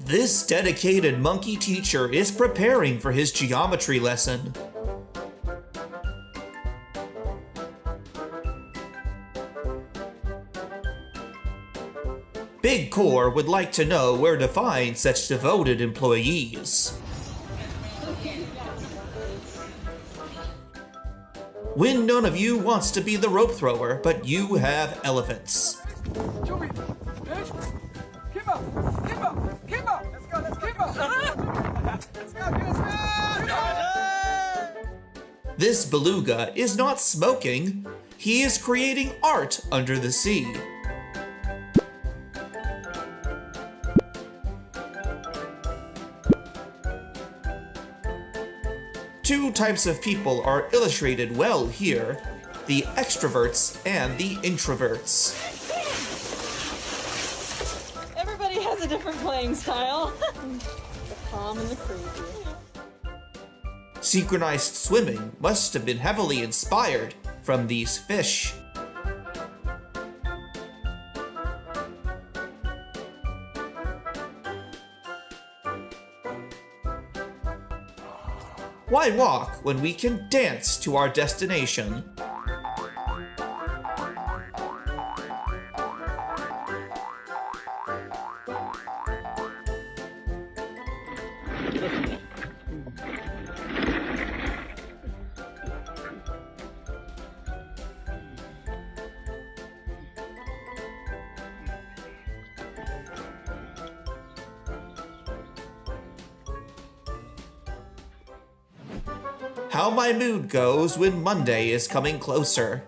This dedicated monkey teacher is preparing for his geometry lesson. Big Core would like to know where to find such devoted employees. When none of you wants to be the rope thrower, but you have elephants. This beluga is not smoking, he is creating art under the sea. Two types of people are illustrated well here, the extroverts and the introverts. Everybody has a different playing style. The calm and the crazy. Synchronized swimming must have been heavily inspired from these fish. Why walk when we can dance to our destination? How my mood goes when Monday is coming closer.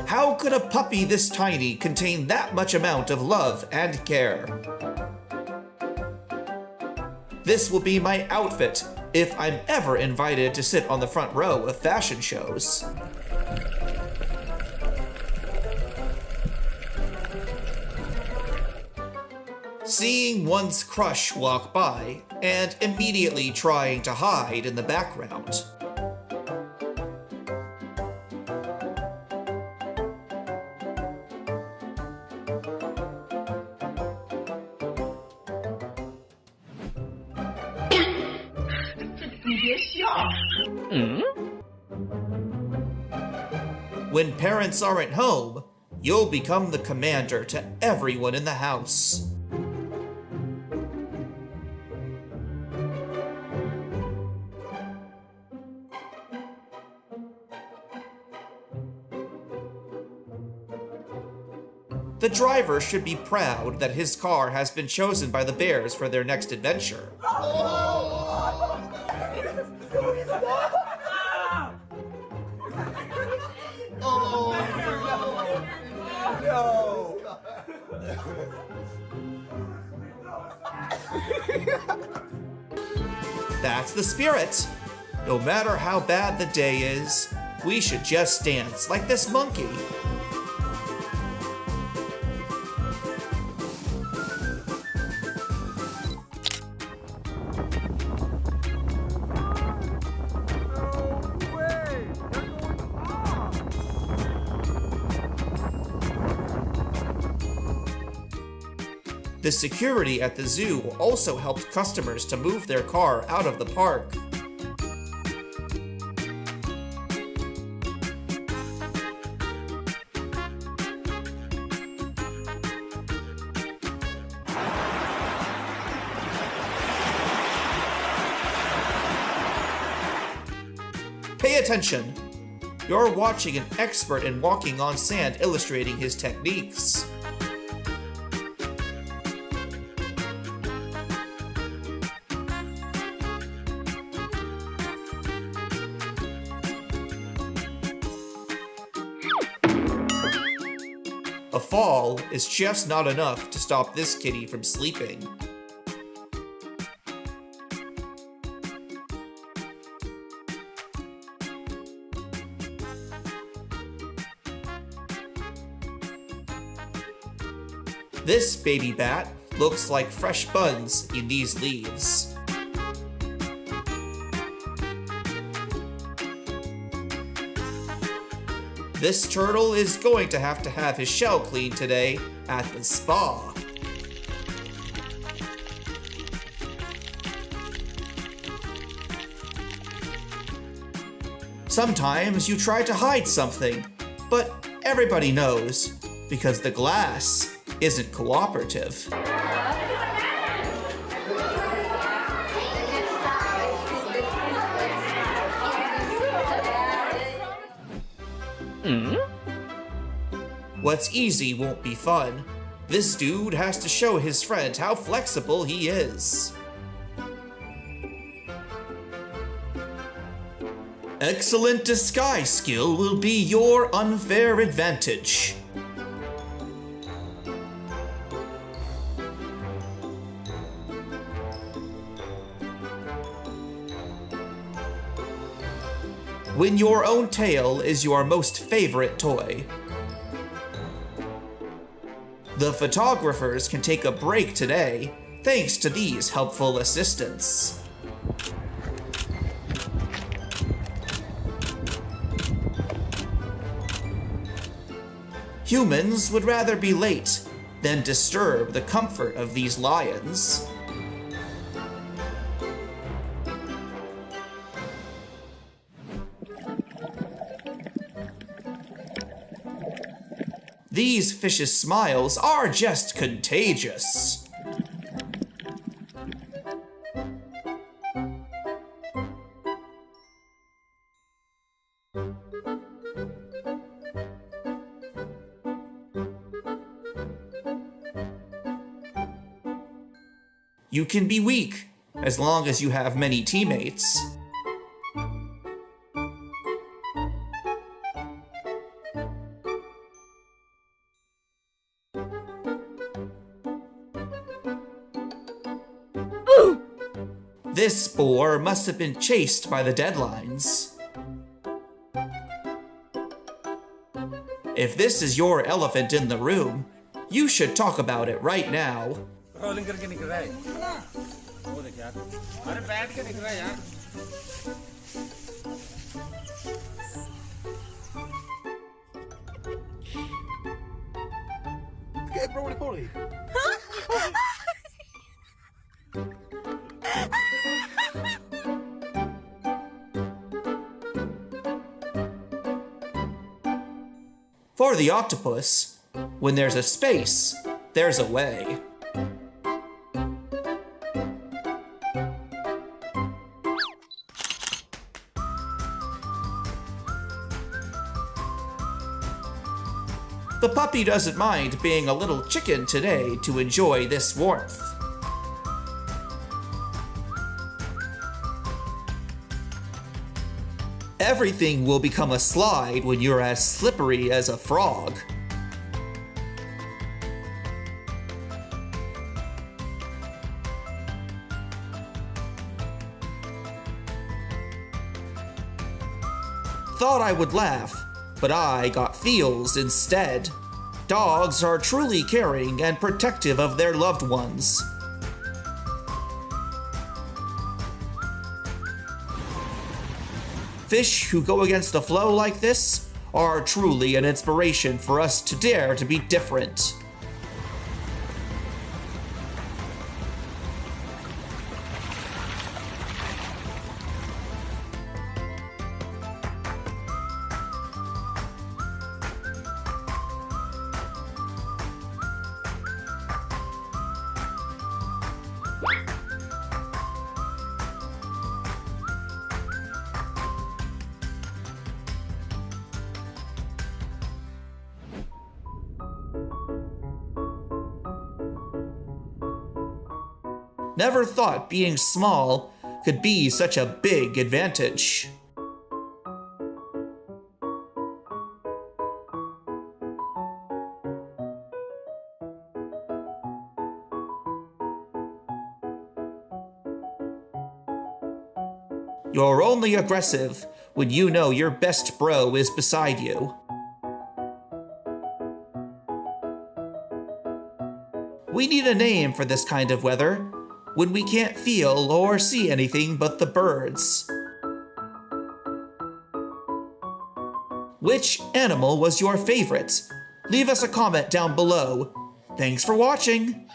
How could a puppy this tiny contain that much amount of love and care? This will be my outfit if I'm ever invited to sit on the front row of fashion shows. Seeing one's crush walk by and immediately trying to hide in the background. When parents aren't home, you'll become the commander to everyone in the house. The driver should be proud that his car has been chosen by the bears for their next adventure. That's the spirit. No matter how bad the day is, we should just dance like this monkey. The security at the zoo also helped customers to move their car out of the park. Pay attention! You're watching an expert in walking on sand illustrating his techniques. A fall is just not enough to stop this kitty from sleeping. This baby bat looks like fresh buns in these leaves. This turtle is going to have his shell cleaned today at the spa. Sometimes you try to hide something, but everybody knows because the glass isn't cooperative. What's easy won't be fun. This dude has to show his friend how flexible he is. Excellent disguise skill will be your unfair advantage. Win your own tail is your most favorite toy. The photographers can take a break today, thanks to these helpful assistants. Humans would rather be late than disturb the comfort of these lions. These fish's smiles are just contagious. You can be weak as long as you have many teammates. This boar must have been chased by the deadlines. If this is your elephant in the room, you should talk about it right now. For the octopus, when there's a space, there's a way. The puppy doesn't mind being a little chicken today to enjoy this warmth. Everything will become a slide when you're as slippery as a frog. Thought I would laugh, but I got feels instead. Dogs are truly caring and protective of their loved ones. Fish who go against the flow like this are truly an inspiration for us to dare to be different. Never thought being small could be such a big advantage. You're only aggressive when you know your best bro is beside you. We need a name for this kind of weather, when we can't feel or see anything but the birds. Which animal was your favorite? Leave us a comment down below. Thanks for watching!